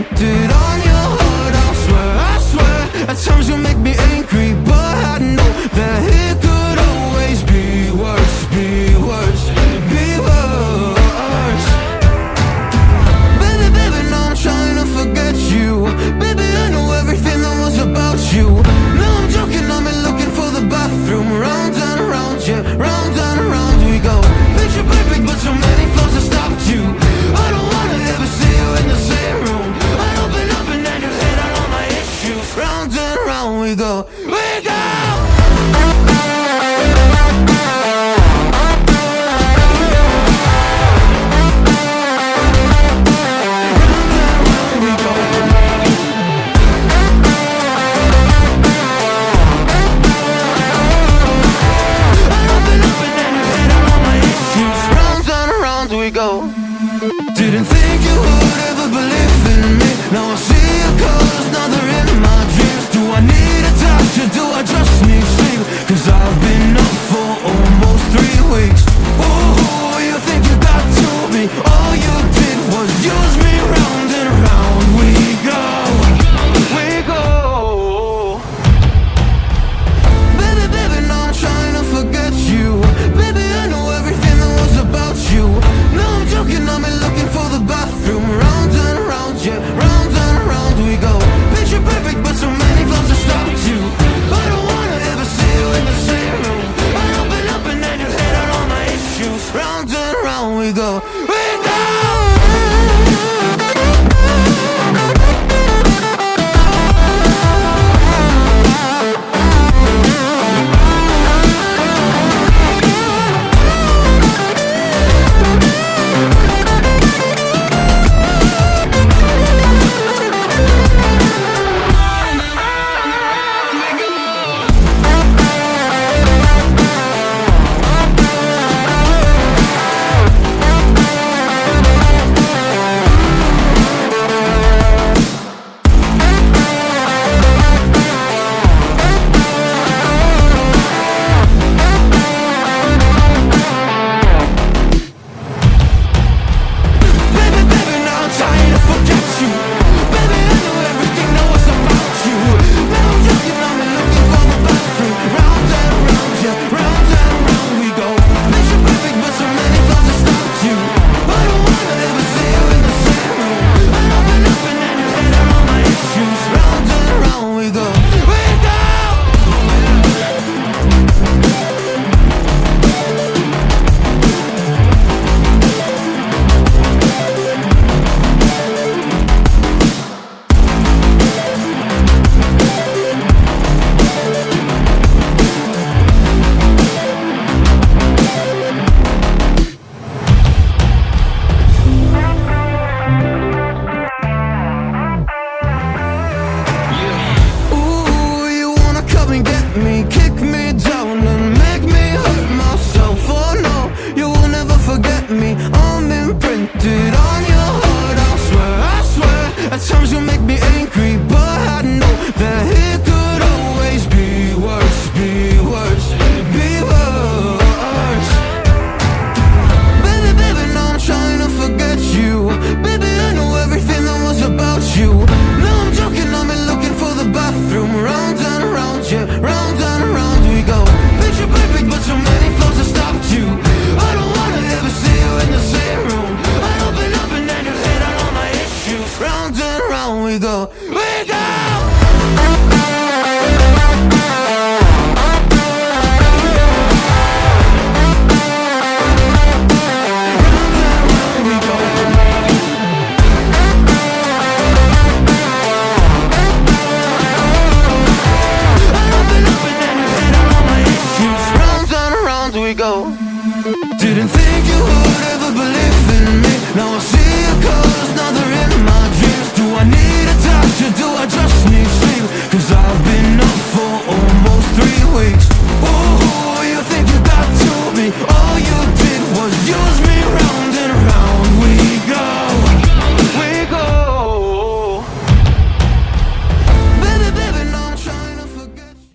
imprinted on your heart. I swear, at times you make me angry, but I know that it could always be worse, be worse, be worse. Baby, baby, now I'm trying to forget you. Baby, I know everything that was about you. No, I'm joking, I'm looking for the bathroom. Round and around, yeah, round and around we go. Picture perfect, but so many flaws that stopped you. I don't wanna ever see you in the same room. I open up and then you hit on all my issues. Round and around we go, we go. Didn't think you would ever believe in me. Now I see your colors, now they're in my dreams. Do I need a doctor, do I just need sleep? Cause I've been up for almost 3 weeks. Oh, you think you got to me? All you did was use me. Round and round we go, we go. Baby, baby, now I'm trying to forget you. Baby, I know everything that was about you. No, I'm joking, I'm looking for the bathroom. Round and around, yeah, round and around we go. Picture perfect, but so many flaws that stopped you. I don't wanna ever see you in the same room. I open up and then you hit on all my issues. Round and around we go, we go. Kick me down and make me hurt myself. Oh no, you will never forget me. I'm imprinted on your heart. I swear, at times you make me angry, but I know that it could always be worse, be worse, be worse. Baby, baby, now I'm trying to forget you. Baby, I know everything that was about you. No, I'm joking, I'm looking for the bathroom. Round and around, yeah, round and around we go. Picture perfect, but so many flaws that stopped you. I don't wanna ever see you in the same room. I open up and then you hit on all my issues. Round and around we go.